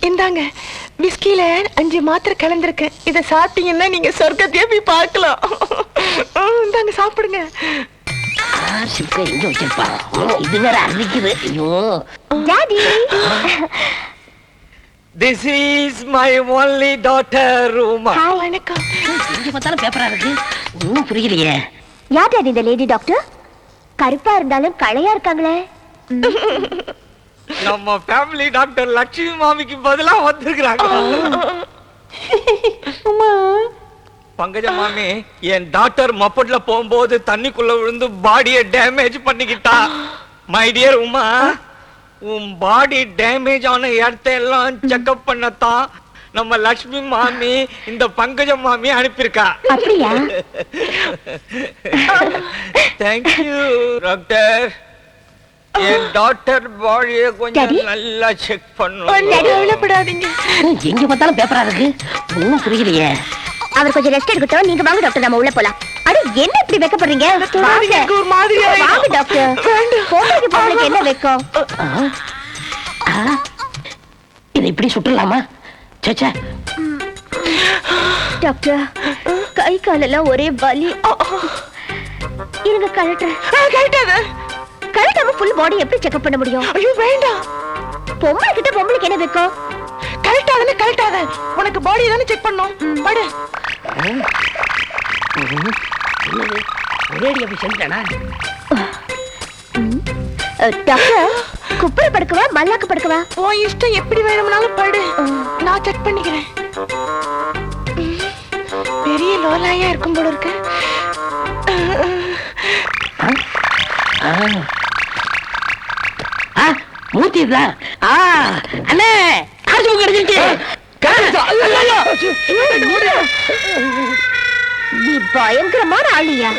இந்தாங்க, விஸ்கில 5 மாத்திரை கலந்துருக்கேன். இதை சாப்பிட்டீங்கன்னா நீங்க சொர்க்கத்தையே போய் பார்க்கலாம். இந்தாங்க சாப்பிடுங்க. எங்க வச்சிருப்பா? இது வேற அடிக்குது. ஐயோ daddy, This is my only daughter, Ruma. வணக்கம். இங்க பார்த்தாலும் பேப்பரா இருக்கு. ஒன்னும் புரியலையே. யார் டாடி இந்த லேடி டாக்டர்? கருப்பா இருந்தாலும் களையா இருக்காங்களே. நம்ம ஃபேமிலி டாக்டர் லட்சுமி மாமிக்கு பதிலா வந்திருக்காங்க. பங்கஜ மாமி, என் டாக்டர் மப்பட்ல போகும்போது தண்ணிக்குள்ள விழுந்து பாடியை டேமேஜ் பண்ணிக்கிட்டா. மை டியர் உமா, உன் பாடி டேமேஜ் ஆன இடத்தையெல்லாம் செக்அப் பண்ணத்தான் நம்ம லட்சுமி மாமி இந்த பங்கஜ மாமி அனுப்பியிருக்கா. அப்படியா? Thank you doctor. என் டாக்டர் பாடியை கொஞ்சம் நல்லா செக் பண்ணுங்க. கவலைப்படாதீங்க. எங்க பார்த்தாலும் பேப்பரா இருக்கு. ஒன்னும் புரியலையே. அவர் கொஞ்சம் ரெஸ்ட் எடுக்கட்டும். நீங்க வாங்க டாக்டர், நம்ம உள்ள போலாம். அட என்ன இப்படி வெக்கப்படுறீங்க? ஒரு மாதிரியா வாங்க டாக்டர். போறதுக்கு போறதுக்கு என்ன வெக்கம்? இது இப்படி சுற்றலாமா? சேச்சே டாக்டர், கை காலெல்லாம் ஒரே வலி. இருங்க கழட்டுறேன். கழட்டாம ஃபுல் பாடி எப்படி செக்அப் பண்ண முடியும்? ஐயோ வேண்டாம். பொம்பளை கிட்ட பொம்பளைக்கு என்ன வெக்கம்? கழட்டாதே கழட்டாத. உனக்கு பாடி தானே செக் பண்ணோம். படு. ஒரேடி அப்படி செஞ்சானா? டாக்டர், குப்புற படுக்கவா மல்லாக்க படுக்கவா? உன் இஷ்டம், எப்படி வேணும்னாலும் படு. நான் செக் பண்ணிக்கிறேன். பெரிய லோலாயா இருக்கும் போல இருக்கு. மூத்தி தான். அண்ணே காசு கிடைச்சிருச்சு. நீ பயங்கரமான ஆளியா?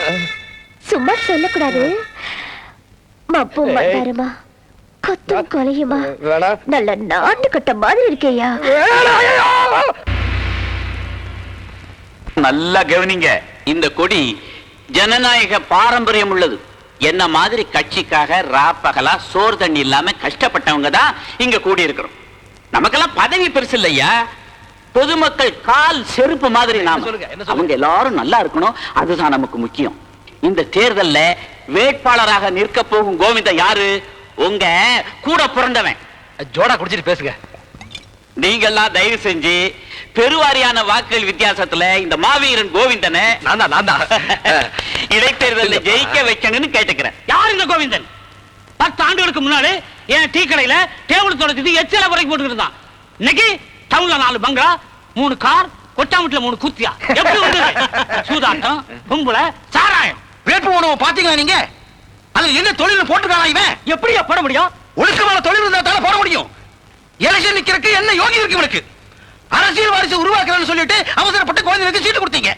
சும்மா சொல்லக்கூடாது. மப்பு மட்டாருமா, கொத்தும் கொலையுமா, நல்ல நாட்டு கட்ட மாதிரி இருக்கேயா. நல்லா கவனிங்க. இந்த கொடி ஜனநாயக பாரம்பரியம் உள்ளது. என்ன மாதிரி கட்சிக்காக ராப்பகலா சோறு தண்ணி இல்லாம கஷ்டப்பட்டவங்க தான் இங்க கூடி இருக்கிறோம். நமக்கெல்லாம் பதவி பெருசு இல்லையா, பொதுமக்கள் கால் செருப்பு மாதிரி. நாம அவங்க எல்லாரும் நல்லா இருக்கணும், அதுதான் நமக்கு முக்கியம். இந்த தேர்தல்ல வேட்பாளராக நிற்க போகும் கோவிந்தன் யாரு? உங்க கூட பிறந்தவன். ஜோடா குடிச்சிட்டு பேசுங்க. நீங்க எல்லாம் தயவு செஞ்சு பெருவாரியான வாக்குகள் வித்தியாசத்துல இந்த மாவீரன் கோவிந்தனை இடைத்தேர்தலில் ஜெயிக்க வைக்கணும்னு கேட்டுக்கிறேன். யார் இந்த கோவிந்தன்? 10 ஆண்டுகளுக்கு முன்னாடி என் டீ கடையில டேபிள் தொடர்ச்சி எச்சல வரைக்கும் போட்டுக்கிட்டு இருந்தான். இன்னைக்கு டவுன்ல 4 பங்களா, 3 கார், கொட்டாமட்டில 3 குத்தியா. எப்படி வந்தது? சூதாட்டம், கும்பல, சாராயம். வேட்பு உணவு பாத்தீங்களா நீங்க? அது என்ன தொழில் போட்டுக்கானா இவன்? எப்படியா போட முடியும்? ஒழுக்கமான தொழில் இருந்தா தானே போட முடியும். எலெக்ஷன் நிக்கிறதுக்கு என்ன யோகி இருக்கு இவனுக்கு? அரசியல் வாரிசு உருவாக்குறேன்னு சொல்லிட்டு அவசரப்பட்டு கோவிந்தனுக்கு சீட்டு கொடுத்தீங்க.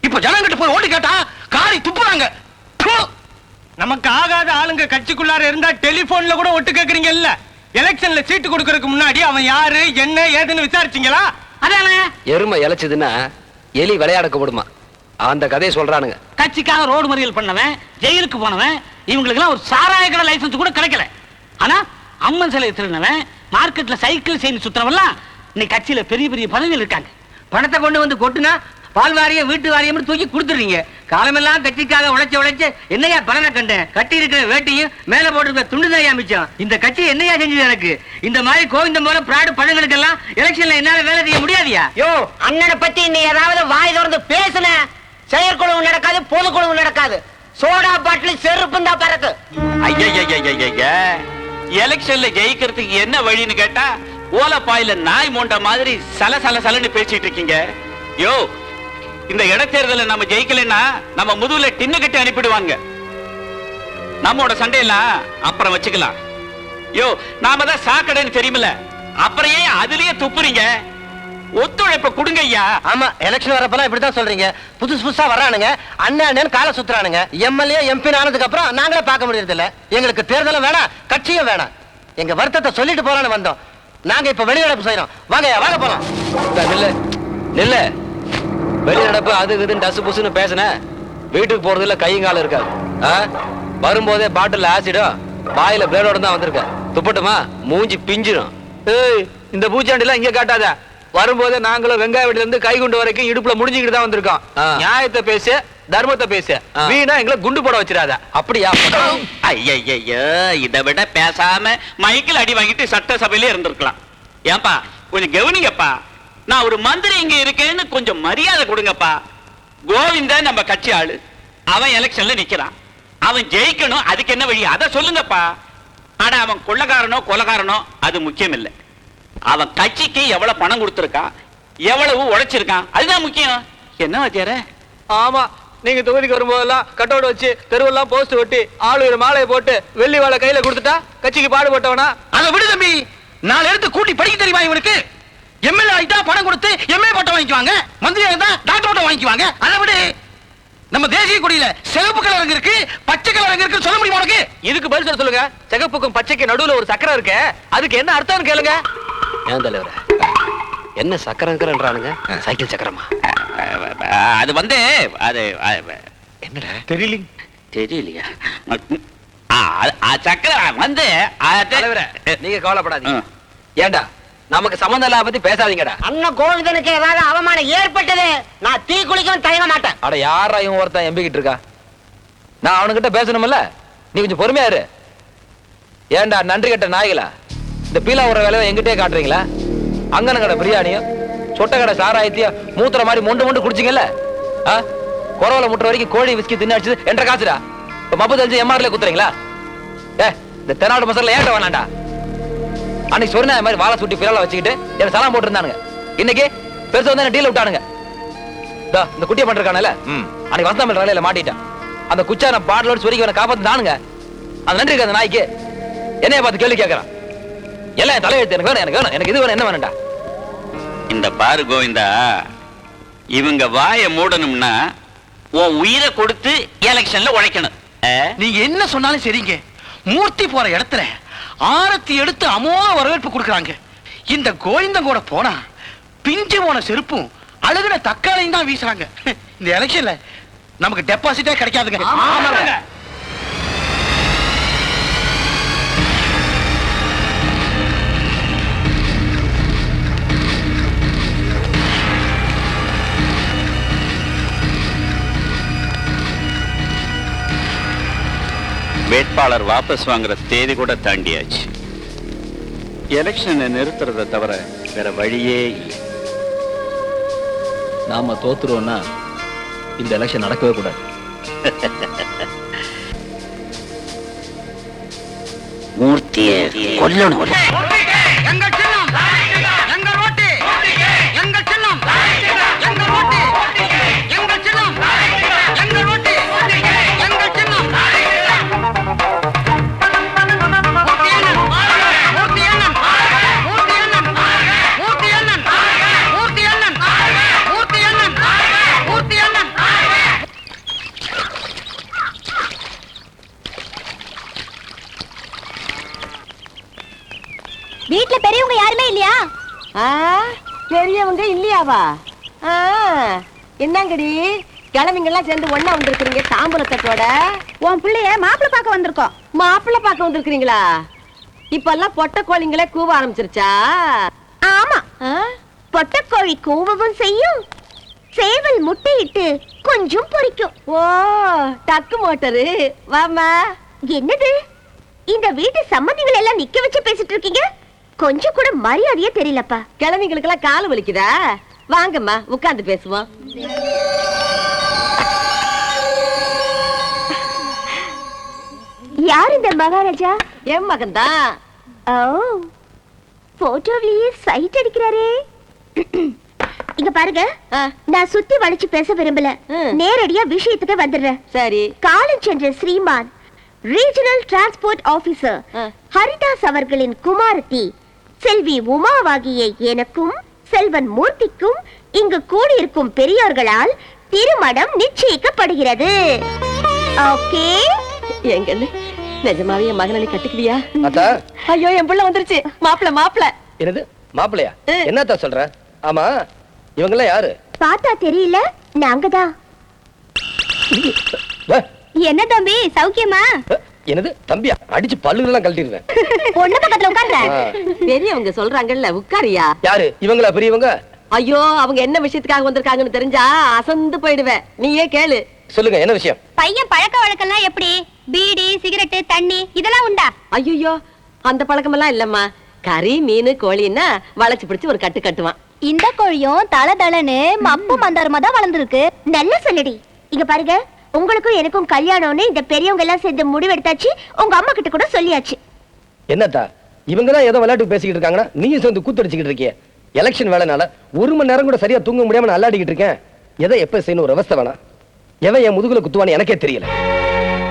இப்ப ஜனங்கிட்ட போய் ஓட்டு கேட்டா காரி துப்புறாங்க. நமக்கு ஆகாத ஆளுங்க கட்சிக்குள்ளார இருந்தா டெலிபோன்ல கூட ஒட்டு கேக்குறீங்க இல்ல? எலெக்ஷன்ல சீட்டு கொடுக்கறதுக்கு முன்னாடி அவன் யாரு என்ன ஏதுன்னு விசாரிச்சீங்களா? அதானே எருமை இழைச்சதுன்னா எலி விளையாடக்க விடுமா, அந்த கதையை சொல்றானுங்க. கட்சிக்காக ரோடு மறியல் பண்ணவன், ஜெயிலுக்கு போனவன், இவங்களுக்கு எல்லாம் ஒரு சாராய கடை லைசன்ஸ் கூட கிடைக்கல. ஆனா அம்மன் சிலை திருநவன், மார்க்கெட்ல சைக்கிள் செயின் சுத்துறவெல்லாம் இன்னைக்கு கட்சியில பெரிய பெரிய பதவியில் இருக்காங்க. பணத்தை கொண்டு வந்து கொட்டுனா பால் வாரியம் வீட்டு வாரியம் தூக்கி கொடுத்துறீங்க. காலமெல்லாம் கட்சிக்காக உழைச்சு என்னையா பலனை கண்டேன்? கட்டி இருக்கிற வேட்டையும் மேல போட்டு துண்டுதையா மிச்சம். இந்த கட்சி என்னையா செஞ்சது எனக்கு? இந்த மாதிரி கோவிந்தம் போல பிராடு பழங்களுக்கு எல்லாம் எலெக்ஷன்ல என்னால வேலை செய்ய முடியாதியா? யோ, அண்ணனை பத்தி நீ ஏதாவது வாய் திறந்து பேசுன, செயற்குழு நடக்காது, பொதுக்குழு நடக்காது. சோடா பாட்டில் செருப்பும் தான் பறக்கு. ஐயா, எலெக்ஷன்ல ஜெயிக்கிறதுக்கு என்ன வழின்னு கேட்டா ஓலப்பாயில நாய் மோண்ட மாதிரி சலன்னு பேசிட்டு இருக்கீங்க. யோ, இந்த இடைத்தேர்தல நம்ம ஜெயிக்கலன்னா நம்ம முதுகுல டின்னு கட்டி அனுப்பிடுவாங்க. நம்மோட சண்டையெல்லாம் அப்புறம் வச்சுக்கலாம். யோ, நாம தான் சாக்கடைன்னு தெரியுமில்ல, அப்புறம் ஏன் அதுலயே துப்புறீங்க? ஒத்துழைப்ப கொடுங்க ஐயா. ஆமா, எலெக்ஷன் வரப்பெல்லாம் இப்படித்தான் சொல்றீங்க. புதுசா வர்றானுங்க, அண்ணன் கால சுத்துறானுங்க. எம்எல்ஏ எம்பி ஆனதுக்கு அப்புறம் நாங்களே பார்க்க முடியறது இல்ல. எங்களுக்கு தேர்தலும் வேணாம், கட்சியும் வேணாம். எங்க வருத்தத்தை சொல்லிட்டு போறான்னு வந்தோம். நாங்க இப்ப வெளிநடப்பு செய்யறோம். வாங்க வாங்க போலாம். வெளிநடப்பு அது இதுன்னு டசு புசுன்னு பேசுன, வீட்டுக்கு போறதுல கையும் காலம் இருக்காது. வரும்போதே பாட்டில் ஆசிடும் வாயில பிளேடோட தான் வந்திருக்கேன். துப்பட்டுமா மூஞ்சி பிஞ்சிடும். ஏய், இந்த பூச்சாண்டி எல்லாம் இங்க காட்டாத. வரும்போதே நாங்களும் வெங்காய வீட்டுல இருந்து கைகுண்டு வரைக்கும் இடுப்புல முடிஞ்சுக்கிட்டு தான் வந்திருக்கோம். நியாயத்தை பேசு, தர்மத்தை பேசு. வீணா எங்களை குண்டு போட வச்சிடாத. அப்படியா? ஐயய்யோ, இதை விட பேசாம மைக்கில் அடி வாங்கிட்டு சட்டசபையிலே இருந்திருக்கலாம். ஏன்பா கொஞ்சம் கவனிங்கப்பா. நான் ஒரு மந்திரி இங்க இருக்கேன்னு கொஞ்சம் மரியாதை கொடுங்கப்பா. கோவிந்தன் நம்ம கட்சி ஆளு, அவன் எலெக்ஷன்ல நிக்கிறான். அவன் ஜெயிக்கணும், அதுக்கு என்ன வழி அதை சொல்லுங்கப்பா. ஆனா அவன் கொள்ளக்காரனோ கொலகாரனோ அது முக்கியம் இல்லை. அவன் கட்சிக்கு எவ்வளவு பணம் கொடுத்திருக்கான், எவ்வளவு உழைச்சிருக்கான், அதுதான் முக்கியம். என்ன வாத்தியார? ஆமா, நீங்க தொகுதிக்கு வரும்போதெல்லாம் கட்டோட வச்சு தெருவெல்லாம் போஸ்ட் ஒட்டி ஆளு ஒரு மாலையை போட்டு வெள்ளி வாழை கையில கொடுத்துட்டா கட்சிக்கு பாடுபட்டவனா? அதை விடு தம்பி. 4 எடுத்து கூட்டி படிக்க தெரியுமா இவனுக்கு? எம்எல்ஏ ஆயிட்டா பணம் கொடுத்து எம்ஏ பட்டம் வாங்கிக்குவாங்க, மந்திரி ஆயிட்டா டாக்டர் பட்டம் வாங்கிக்குவாங்க. அதை விடு. நம்ம தேசிய கொடியில சிவப்பு கலர் இருக்கு, பச்சை கலர் இருக்கு, சொல்ல முடியுமா உனக்கு? இதுக்கு பதில் சொல்லுங்க. சிகப்புக்கும் பச்சைக்கு நடுவுல ஒரு சக்கரம் இருக்கு, அதுக்கு என்ன அர்த்தம்னு கேளுங்க. ஏன் தலைவர என்ன சக்கரங்கிறானுங்க? சைக்கிள் சக்கரமா? அது வந்து அது என்னடா தெரியலையா? சக்கரம் வந்து தலைவர நீங்க கவலைப்படாதீங்க. ஏண்டா நமக்கு சம்பந்தம் இல்லாம பத்தி பேசாதீங்கடா. அண்ணன் கோவிந்தனுக்கு ஏதாவது அவமானம் ஏற்பட்டது, நான் தீ குளிக்கவும் தயங்க மாட்டேன். அட யாரா இவன் ஒருத்தன் எம்பிக்கிட்டு இருக்கா? நான் அவனுக்கிட்ட பேசணும்ல, நீ கொஞ்சம் பொறுமையா இரு. ஏண்டா நன்றி கட்ட நாய்களா, இந்த பீலா ஒரு வேலையை எங்கிட்டே காட்டுறீங்களா? அங்கன கடை பிரியாணியும் சொட்ட கடை சாராயத்தையும் மூத்துற மாதிரி மொண்டு குடிச்சிங்கல்ல? குறவலை முட்டுற வரைக்கும் கோழி விஸ்கி தின்னு அடிச்சது என்ற காசுடா. இப்ப மப்பு தெளிச்சு எம்ஆர்ல குத்துறீங்களா? இந்த தெனாடு மசாலா ஏட்ட வேணாண்டா. அன்னைக்கு சொன்ன மாதிரி வாழை சுட்டி பிறலை வச்சுக்கிட்டு என்ன சலாம் போட்டுருந்தானுங்க. இன்னைக்கு பெருசா வந்து என்ன டீல் விட்டானுங்க. இந்த குட்டியை பண்றானல, அன்னைக்கு வசந்தமிழ் ரயில மாட்டிட்டேன். அந்த குச்சான பாடலோடு சொரிக்க அவனை காப்பாத்து தானுங்க. அது நன்றி இருக்கு அந்த நாய்க்கு. என்னைய பார்த்து கேள்வி கேட்கறான். எல்லாம் தலையெழுத்து. எனக்கு வேணும், எனக்கு வேணும், எனக்கு இது வேணும், என்ன வேணும்டா? இந்த பாரு கோவிந்தா, இவங்க வாயை மூடணும்னா உன் உயிரை கொடுத்து எலெக்ஷன்ல உழைக்கணும். நீங்க என்ன சொன்னாலும் சரிங்க. மூர்த்தி போற இடத்துல ஆரத்தி எடுத்து அமோக வரவேற்பு கொடுக்கறாங்க. இந்த கோவிந்தன் கூட போனா பிஞ்சு போன செருப்பும் அழுகுன தக்காளையும் தான் வீசுறாங்க. இந்த எலெக்ஷன்ல நமக்கு டெபாசிட்டே கிடைக்காதுங்க. ஆமாங்க. வேட்பாளர் வாபஸ் வாங்குற தேதி கூட தாண்டியாச்சு. எலெக்ஷனை நிறுத்துறதை தவிர வேற வழியே இல்லை. நாம தோத்துருவோம்னா இந்த எலெக்ஷன் நடக்கவே கூடாது. மூர்த்தியை கொல்லணும். எங்கள் சின்னம், எங்கள் ஓட்டு, எங்கள் சின்னம், எங்கள் ஓட்டு, எங்கள் சின்னம், எங்கள் ஓட்டு, எங்கள் சின்னம். வீட்ல பெரியவங்க யாருமே இல்லையா? பெரியவங்க இல்லையாவா? என்னங்கடி கிழமைங்கெல்லாம் சேர்ந்து ஒண்ணா வந்திருக்கிறீங்க தாம்பூலத்தட்டோட? உன் பிள்ளைய மாப்பிள்ளை பார்க்க வந்திருக்கோம். மாப்பிள்ளை பார்க்க வந்திருக்கிறீங்களா? இப்பெல்லாம் பொட்டை கோழிங்களே கூவ ஆரம்பிச்சிருச்சா? ஆமா, பொட்டக்கோழி கூவவும் செய்யும், சேவல் முட்டையிட்டு கொஞ்சம் பொரிக்கும். ஓ, டக்கு மோட்டரு வாமா. என்னது இந்த வீட்டு சம்பந்திகள் எல்லாம் நிக்க வச்சு பேசிட்டு இருக்கீங்க? கொஞ்சம் கூட மரியாதையே தெரியலப்பா. கிழமைங்களுக்கு எல்லாம் கால் வலிக்குதா? வாங்கம்மா உட்கார்ந்து பேசுவோம். யார் இந்த மகாராஜா? என் மகன் தான். ஓ, போட்டோவிலேயே சைட் அடிக்கிறாரே. இங்க பாருங்க, நான் சுத்தி வளைச்சு பேச விரும்பல. நேரடியா விஷயத்துக்கு வந்துடுறேன். சரி. காலம் சென்ற ஸ்ரீமான் ரீஜனல் டிரான்ஸ்போர்ட் ஆபீசர் ஹரிதாஸ் அவர்களின் குமாரத்தி செல்வி உமாவாகிய எனக்கும் செல்வன் மூர்த்திக்கும் இங்கு கூடியிருக்கும் பெரியோர்களால் திருமணம் நிச்சயிக்கப்படுகிறது. ஓகே? எங்கன்னு நிஜமாவே என் மகனை கட்டிக்குவியா? அத்தா, ஐயோ என் பிள்ளை வந்துருச்சு. மாப்பிள்ள. என்னது மாப்பிள்ளையா? என்னத்தா சொல்ற? ஆமா, இவங்க எல்லாம் யாரு? பார்த்தா தெரியல, நாங்கதான். என்ன தம்பி சௌக்கியமா? என்னது தம்பியா? அடிச்சு பல்லுலாம் கழட்டிடுவேன். பொண்ணு பக்கத்துல உட்கார்ந்த. பெரியவங்க சொல்றாங்கல்ல, உட்காரியா. யாரு இவங்களா பெரியவங்க? ஐயோ, அவங்க என்ன விஷயத்துக்காக வந்திருக்காங்கன்னு தெரிஞ்சா அசந்து போயிடுவேன். நீயே கேளு. சொல்லுங்க, என்ன விஷயம்? பையன் பழக்க வழக்கம்லாம் எப்படி? பீடி, சிகரெட், தண்ணி இதெல்லாம் உண்டா? ஐயோ, அந்த பழக்கமெல்லாம் இல்லம்மா. கறி, மீன், கோழின்னா வளைச்சு பிடிச்சு ஒரு கட்டு கட்டுவான். இந்த கோழியும் தல தலன்னு மப்பு மந்தாரமா தான் வளர்ந்துருக்கு. நல்ல சொல்லடி. இங்க பாருங்க, உங்களுக்கும் எனக்கும் கல்யாணம்னு இந்த பெரியவங்க எல்லாம் சேர்ந்து முடிவெடுத்தாச்சு. உங்க அம்மா கிட்ட கூட சொல்லியாச்சு. என்னத்தா இவங்க தான் ஏதோ விளையாட்டு பேசிக்கிட்டு இருக்காங்கன்னா நீயும் சேர்ந்து கூத்தடிச்சுக்கிட்டு இருக்கிய. எலெக்ஷன் வேலைனால 1 மணி நேரம் கூட சரியா தூங்க முடியாம நான் அல்லாடிக்கிட்டு இருக்கேன். எதை எப்ப செய்யணும் ஒரு அவஸ்தை வேணாம். எவன் என் முதுகுல குத்துவான்னு எனக்கே தெரியல.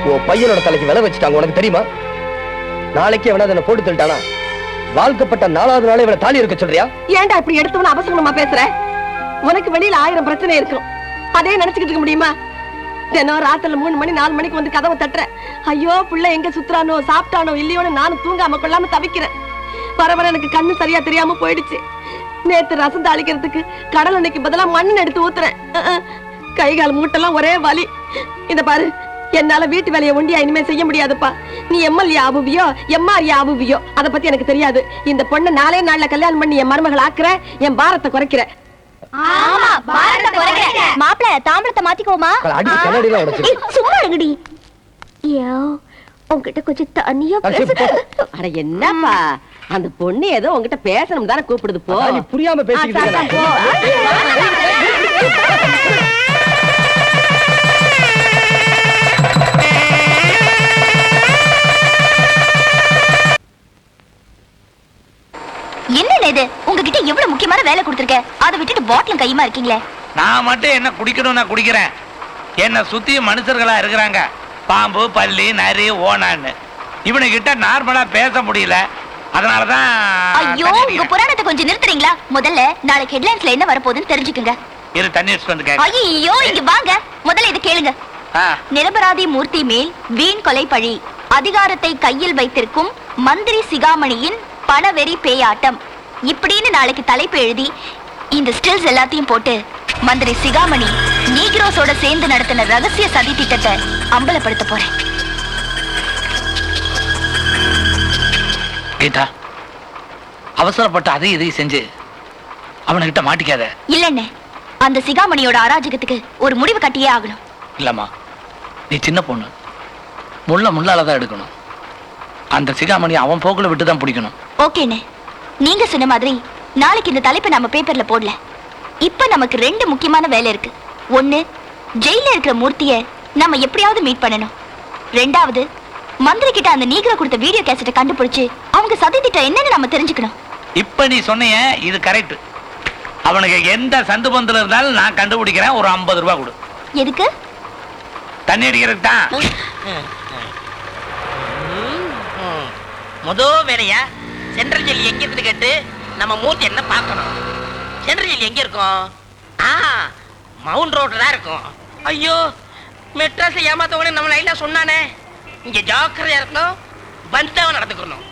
உன் பையனோட தலைக்கு விலை வச்சுட்டாங்க, உனக்கு தெரியுமா? நாளைக்கு எவனா அதை போட்டு தள்ளிட்டானா வாழ்க்கப்பட்ட 4வது நாளே இவனை தாலி இருக்க சொல்றியா? ஏன்டா இப்படி எடுத்தவன அவசரமா பேசுற? உனக்கு வெளியில 1000 பிரச்சனை இருக்கும். அதே நினைச்சுக்கிட்டு இருக்க முடியுமா? தினம் ராத்திரில 3 மணி 4 மணிக்கு வந்து கதவை தட்டுற. ஐயோ, புள்ள எங்க சுத்துறானோ சாப்பிட்டானோ இல்லையோன்னு நானும் தூங்காம கொள்ளாம தவிக்கிறேன். வர எனக்கு கண்ணு சரியா தெரியாம போயிடுச்சு. நேத்து ரசம் தாளிக்கிறதுக்கு கடல் எண்ணெய்க்கு பதிலா மண்ணெண்ணெய் எடுத்து ஊத்துறேன். கை கால் மூட்டெல்லாம் ஒரே வலி. இத பாரு, என்னால வீட்டு வேலையை ஒண்டியா இனிமே செய்ய முடியாதுப்பா. நீ எம்எல்ஏ ஆவுவியோ எம்ஆர்ஏ ஆவுவியோ அதை பத்தி எனக்கு தெரியாது. இந்த பொண்ணை 4 நாள்ல கல்யாணம் பண்ணி என் மருமகள் ஆக்குற, என் பாரத்தை குறைக்கிற. ஆமா, பாரத குறைக்கிற. மாப்ள தாம்பளத்தை மாத்திக்கோமா? அடிச்சு கண்ணாடிலாம் உடைச்சு. சும்மா இருங்கடி. ஐயோ, உன்கிட்ட கொஞ்சம் தனியா பேச. அட என்னப்பா, அந்த பொண்ணு ஏதோ உன்கிட்ட பேசணும் தானே கூப்பிடுது. போ. நீ புரியாம பேசிக்கிட்டு இருக்க. என்ன இது? உங்ககிட்ட எவ்வளவு முக்கியமான வேலை கொடுத்திருக்கேன், அதை விட்டுட்டு பாட்டிலும் கையுமா இருக்கீங்களே. நான் மட்டும் என்ன குடிக்கணும், நான் குடிக்கிறேன். என்ன சுத்தி மனுஷர்களா இருக்கிறாங்க. பாம்பு, பல்லி, நரி, ஓனான்னு. இவனுகிட்ட நார்மலா பேச முடியல. அதனாலதான். ஐயோ, உங்க புராணத்தை கொஞ்சம் நிறுத்துறீங்களா? முதல்ல நாளைக்கு ஹெட்லைன்ஸ்ல என்ன வரப்போகுதுன்னு தெரிஞ்சுக்குங்க. இரு, தண்ணி வச்சுட்டு வந்து கேட்க. ஐயோ, இங்க வாங்க. முதல்ல இது கேளுங்க. நிரபராதி மூர்த்தி மேல் வீண் கொலை பழி. அதிகாரத்தை கையில் வைத்திருக்கும் மந்திரி சிகாமணியின் பணவெறி பேயாட்டம். இப்படின்னு நாளைக்கு தலைப்பு எழுதி இந்த ஸ்டில்ஸ் எல்லாத்தையும் போட்டு மந்திரி சிகாமணி நீக்ரோஸோட சேர்ந்து நடத்தின ரகசிய சதி திட்டத்தை அம்பலப்படுத்த போறேன். கீதா, அவசரப்பட்டு அதையும் இதையும் செஞ்சு அவனுகிட்ட மாட்டிக்காத. இல்லன்னு அந்த சிகாமணியோட அராஜகத்துக்கு ஒரு முடிவு கட்டியே ஆகணும். இல்லம்மா, நீ சின்ன பொண்ணு, முள்ளாலதான் எடுக்கணும். அந்த சிகாமணி அவன் போக்குல விட்டுதான் பிடிக்கணும். ஓகேண்ணே, நீங்க சொன்ன மாதிரி நாளைக்கு இந்த தலைப்பை நம்ம பேப்பர்ல போடல. இப்ப நமக்கு 2 முக்கியமான வேலை இருக்கு. ஒண்ணு, ஜெயில இருக்கிற மூர்த்திய நம்ம எப்படியாவது மீட் பண்ணணும். 2வது, மந்திரி கிட்ட அந்த நீக்ரோ கொடுத்த வீடியோ கேசட்டை கண்டுபிடிச்சு அவங்க சதி திட்டம் என்னன்னு நம்ம தெரிஞ்சுக்கணும். இப்ப நீ சொன்னிய இது கரெக்ட். அவனுக்கு எந்த சந்து பந்துல இருந்தாலும் நான் கண்டுபிடிக்கிறேன். ஒரு 50 ரூபாய் கொடு. எதுக்கு? தண்ணி அடிக்கிறதுக்கு தான். முதல் வேலையா சென்ட்ரல் ஜெயில் எங்க இருக்குது கேட்டு நம்ம மூர்த்தி என்ன பார்க்கணும். சென்ட்ரல் ஜெயில் எங்க இருக்கும்? மவுண்ட் ரோட்ல தான் இருக்கும். ஐயோ, மெட்ராஸ்ல ஏமாத்தவனே நம்ம லைன்ல சொன்னானே. இங்க ஜாக்கிரதையா இருக்கணும், பந்தாவ நடந்துக்கணும்.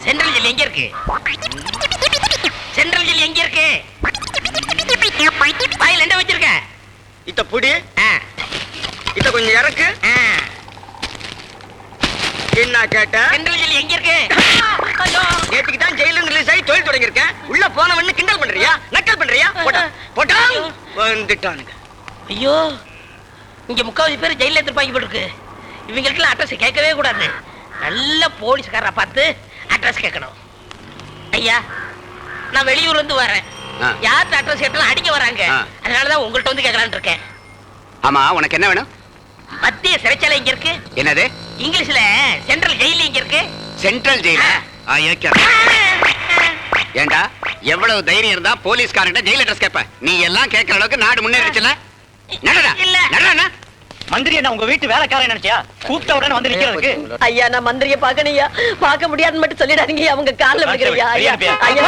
சென்ட்ரல் ஜெயில் எங்க இருக்கு? சென்ட்ரல் ஜெயில் எங்க இருக்கு? வாயில என்ன வச்சிருக்க? இத புடி, இத கொஞ்சம் இறக்கு. என்ன கேட்ட? சென்ட்ரல் ஜெயில் எங்க இருக்கு? நேத்துக்கு தான் ஜெயில ரிலீஸ் ஆகி தொழில் தொடங்கியிருக்கேன். உள்ள போனவன்னு கிண்டல் பண்றியா, நக்கல் பண்றியா? போட்டா வந்துட்டானுங்க. ஐயோ, இங்க 3/4 பேர் ஜெயில எடுத்துப்பாங்க போல இருக்கு. இவங்களுக்கு அட்ரஸ் கேட்கவே கூடாது. நல்ல போலீஸ்காரரை பார்த்து அட்ரஸ் கேட்கணும். ஐயா, நான் வெளியூர் வந்து வரேன். யார்கிட்ட அட்ரஸ் கேட்டாலும் அடிக்க வராங்க. அதனாலதான் உங்கள்கிட்ட வந்து கேட்கலான்னு இருக்கேன். ஆமா, உனக்கு என்ன வேணும்? மத்திய சிறைச்சாலை இங்க இருக்கு. என்னது? இங்கிலீஷ்ல சென்ட்ரல் ஜெயில் இங்க இருக்கு. சென்ட்ரல் ஜெயில? ஏண்டா, எவ்வளவு தைரியம் இருந்தா போலீஸ்காரன் ஜெயில் அட்ரஸ் கேட்ப? நீ எல்லாம் கேட்கற அளவுக்கு நாடு முன்னேறிச்சுல? நடடா இல்ல நடடா. மந்திரி என்ன உங்க வீட்டு வேலைக்காரன் நினைச்சியா? கூப்பிட்ட உடனே வந்து நிக்கிறதுக்கு? ஐயா, நான் மந்திரிய பாக்கணையா, பார்க்க முடியாதுன்னு மட்டும் சொல்லிடாதீங்க. அவங்க கால்ல விழுகிறையா. ஐயா ஐயா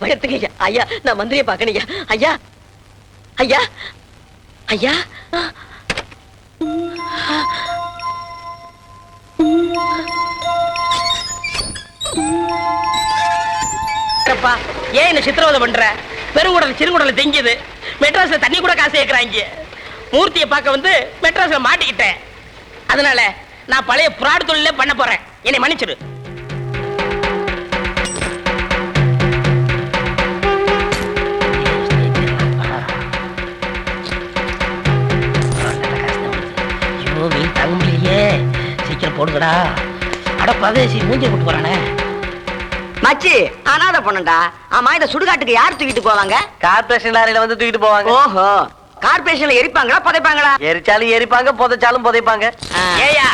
வயத்துக்கு ஐயா, நான் மந்திரிய பாக்கணையா. ஐயா ஐயா ஐயா அப்பா, ஏன் என்ன சித்திரவதை பண்ற? பெருங்குடல் சிறுகுடல தெங்கியது. மெட்ராஸ்ல தண்ணி கூட காசு கேட்கறாங்க. மூர்த்தியை பார்க்க வந்து மெட்ராஸ்ல மாட்டிக்கிட்டேன். அதனால நான் பழைய புராடு தொழிலே பண்ண போறேன். என்னை மன்னிச்சிடு. சீக்கிரம் போடுங்கடா. அட பதேசி மூஞ்சி விட்டு போறானே. மச்சி அனாதை பொண்ணுடா. ஆமா, இந்த சுடுகாட்டுக்கு யார் தூக்கிட்டு போவாங்க? கார்பரேஷன் லாரியில வந்து தூக்கிட்டு போவாங்க. ஓஹோ, கார்பரேஷன்ல எரிப்பாங்களா புதைப்பாங்களா? எரிச்சாலும் எரிப்பாங்க, புதைச்சாலும் புதைப்பாங்க. ஏயா,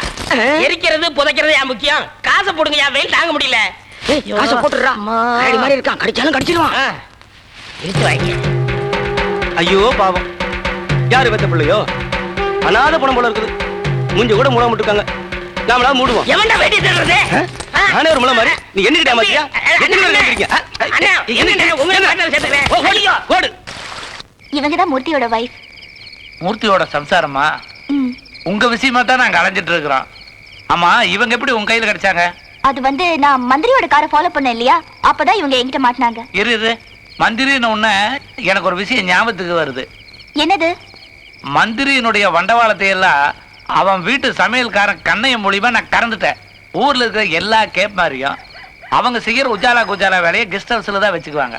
எரிக்கிறது புதைக்கிறது ஏன் முக்கியம்? காசை போடுங்க, என் வெயில் தாங்க முடியல. காசை போட்டுறா. கரடி மாதிரி இருக்கான், கடிச்சாலும் கடிச்சிடுவான். இழுத்து வாங்க. ஐயோ பாவம், யாரு பெத்த பிள்ளையோ? அனாதை பணம் போல இருக்குது. மூஞ்சி கூட மூடாம இருக்காங்க. நாமளா மூடுவோம். எவன்டா வெட்டி தர்றது? நானே ஒரு முளை மாதிரி. நீ என்னகிட்ட ஏமாத்தியா? அண்ணா, என்னண்ணே, உங்களை காட்டுல சேர்த்துக்கிறேன். ஓடியோ, ஓடு. இவங்கதான் மூர்த்தியோட வைஃப். மூர்த்தியோட சம்சாரமா? உங்க விஷயமா தான் நாங்க அலைஞ்சிட்டு இருக்கிறோம். ஆமா, இவங்க எப்படி உங்க கையில கிடைச்சாங்க? அது வந்து நான் மந்திரியோட காரை ஃபாலோ பண்ணேன் இல்லையா, அப்பதான் இவங்க என்கிட்ட மாட்டினாங்க. இரு, மந்திரின்னு உடனே எனக்கு ஒரு விஷயம் ஞாபகத்துக்கு வருது. என்னது? மந்திரியினுடைய வண்டவாளத்தை எல்லாம் அவன் வீட்டு சமையல்காரன் கண்ணைய மூலியமா நான் கறந்துட்டேன். ஊர்ல இருக்கிற எல்லா கேப் மாதிரியும் அவங்க செய்யற உஜாலா குஜாலா வேலையை கெஸ்ட் ஹவுஸ்ல தான் வச்சுக்குவாங்க.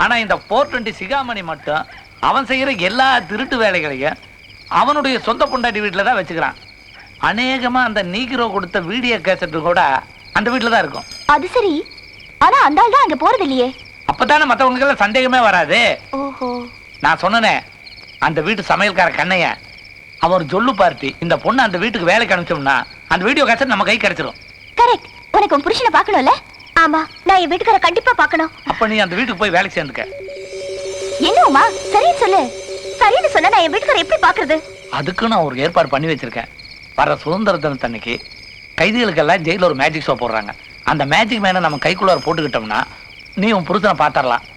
ஆனா இந்த 420 சிகாமணி மட்டும் அவன் செய்யற எல்லா திருட்டு வேலைகளையும் அவனுடைய சொந்த பொண்டாட்டி வீட்டுல தான் வச்சுக்கிறான். அநேகமா அந்த நீக்ரோ கொடுத்த வீடியோ கேசட்டு கூட அந்த வீட்டுல தான் இருக்கும். அது சரி, ஆனா அந்த ஆள் தான் அங்க போறது இல்லையே. அப்பதானே மத்தவங்களுக்கு எல்லாம் சந்தேகமே வராது. ஓஹோ, நான் சொன்னேன் அந்த வீட்டு சமையல்கார கண்ணைய அவர் சொல்லு பார்ட்டி இந்த பொண்ணு அந்த வீட்டுக்கு வேலைக்கு அனுப்பிச்சோம்னா அந்த வீடியோ கேசட் நம்ம கை கிடைச்சிரும். கரெக்ட். உனக்கு உன் புருஷனை பார்க்கணும்ல? ஆமா, நான் என் வீட்டுக்கார கண்டிப்பா பார்க்கணும். அப்ப நீ அந்த வீட்டுக்கு போய் வேலைக்கு சேர்ந்துக்க. என்னம்மா சரின்னு சொல்லு. சரின்னு சொன்னா நான் என் வீட்டுக்கார எப்படி பாக்குறது? அதுக்கு நான் ஒரு ஏற்பாடு பண்ணி வச்சிருக்கேன். வர சுதந்திர தினத்தன்னைக்கு கைதிகளுக்கெல்லாம் ஜெயில ஒரு மேஜிக் ஷோ போடுறாங்க. அந்த மேஜிக் மேனை நம்ம கைக்குள்ளார போட்டுக்கிட்டோம்னா நீ உன் புருஷனை பாத்தரலாம்.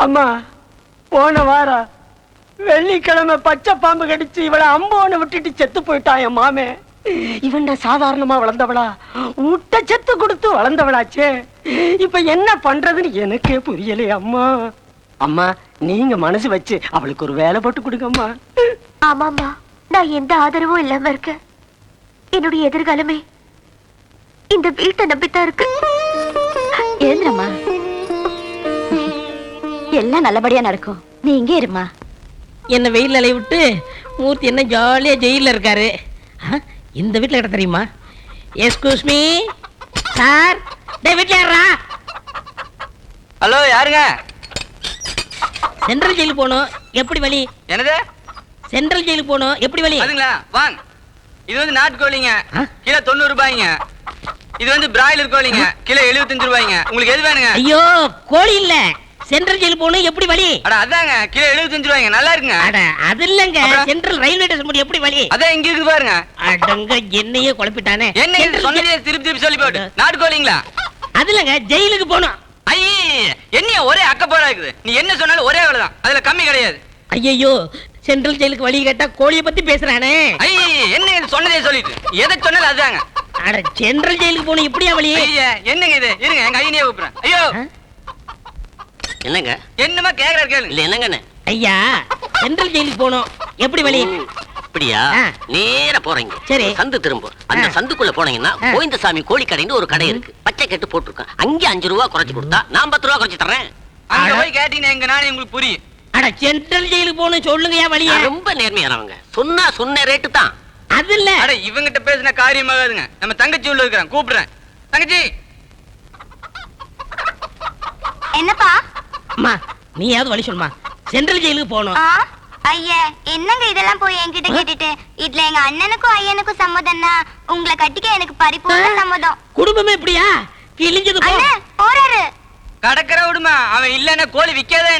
அம்மா, போன வாரம் வெள்ளிக்கிழமை பச்சை பாம்பு கடிச்சு இவளை அம்போன்னு விட்டுட்டு செத்து போயிட்டான் என் மாமே. இவன் சாதாரணமா வளர்ந்தவளா, ஊட்ட செத்து கொடுத்து வளர்ந்தவளாச்சே. இப்ப என்ன பண்றதுன்னு எனக்கே புரியலையே அம்மா. அம்மா, நீங்க மனசு வச்சு அவளுக்கு ஒரு வேலை போட்டு கொடுங்கம்மா. ஆமாம்மா, நான் எந்த ஆதரவும் இல்லாம இருக்கேன். என்னுடைய எதிர்காலமே இந்த வீட்டை நம்பித்தான் இருக்கு. எழுந்துறம்மா, எல்லாம் நல்லபடியா நடக்கும். நீ இங்கே இருமா. என்ன வெயில் அலைய விட்டு மூர்த்தி என்ன ஜாலியா ஜெயில இருக்காரு. இந்த வீட்டுல கிட்ட தெரியுமா? எஸ்கூஸ் மீ சார், டேய் வீட்ல யாரா? ஹலோ, யாருங்க? சென்ட்ரல் ஜெயிலுக்கு போகணும், எப்படி வழி? என்னது? சென்ட்ரல் ஜெயிலுக்கு போகணும், எப்படி வழி? அதுங்களா, வாங்க. இது வந்து நாட்டுக்கோழிங்க, கிலோ 90 ரூபாய்ங்க. இது வந்து பிராய்லர் கோழிங்க, கிலோ 75 ரூபாய்ங்க. உங்களுக்கு எது வேணுங்க? ஐயோ, கோழி இல்ல, சென்ட்ரல் ஜெயிலுக்கு போகணும், எப்படி வழி? அட அதாங்க, கிலோ 75 ரூபாய்ங்க. நல்லா இருக்குங்க. அட அது இல்லங்க, சென்ட்ரல் ரயில்வே ஸ்டேஷன் போய் எப்படி வழி? அதான் இங்க இருக்கு பாருங்க. அடங்க, என்னையே குழப்பிட்டானே. என்ன இது சொன்னதே திருப்பி திருப்பி சொல்லி போட்டு. நாட்டுக்கோழிங்களா? அது இல்லங்க, ஜெயிலுக்கு போகணும். ஐயே, என்ன ஒரே அக்கப்போரா இருக்குது. நீ என்ன சொன்னாலும் ஒரே வேலை தான், அதுல கம்மி கிடையாது. ஐயோ, சென்ட்ரல் ஜெயிலுக்கு வழி கேட்டா கோழியை பத்தி பேசுறானே. ஐயே, என்ன இது சொன்னதே சொல்லிட்டு எதை சொன்னாலும் அதுதாங்க. அட சென்ட்ரல் ஜெயிலுக்கு போகணும், இப்படியா வழி? என்னங்க இது? இருங்க, எங்க ஐயனையே கூப்பிடுறேன். ஐயோ, என்னங்க? என்னமா கேக்குறாரு கேளு. இல்ல என்னங்கன்னு? ஐயா, சென்ட்ரல் ஜெயிலுக்கு போகணும், எப்படி வழி? அப்படியா? நேரா போறீங்க, சரி. சந்து திரும்ப அந்த சந்துக்குள்ள போனீங்கன்னா கோவிந்தசாமி கோழி கடைன்னு ஒரு கடை இருக்கு. பச்சை கட்டு போட்டுருக்கேன். அங்கே 5 ரூபா குறைச்சு கொடுத்தா நான் 10 ரூபா குறைச்சு தர்றேன். அங்க போய் கேட்டீங்கன்னா எங்க நானே உங்களுக்கு புரியும். அட சென்ட்ரல் ஜெயிலுக்கு போகணும், சொல்லுங்கயா வழியா? ரொம்ப நேர்மையானவங்க, சொன்ன ரேட்டு தான். அது இல்ல. அட இவங்கிட்ட பேசின காரியமாகாதுங்க. நம்ம தங்கச்சி உள்ள இருக்கிறேன், கூப்பிடுறேன். தங்கச்சி. என்னப்பா? அம்மா, நீயாவது வழி சொல்லுமா. சென்ட்ரல் ஜெயிலுக்கு போகணும். ஐயா, என்னங்க இதெல்லாம் போய் என்கிட்ட கேட்டுட்டு? இதுல எங்க அண்ணனுக்கும் ஐயனுக்கும் சம்மதம்னா உங்களை கட்டிக்க எனக்கு பரிபூர்ண சம்மதம். குடும்பமே இப்படியா? கிழிஞ்சது போ. போறாரு. கடற்கரை விடுமா, அவன் இல்லன்னா கோழி விக்காதே என்ன?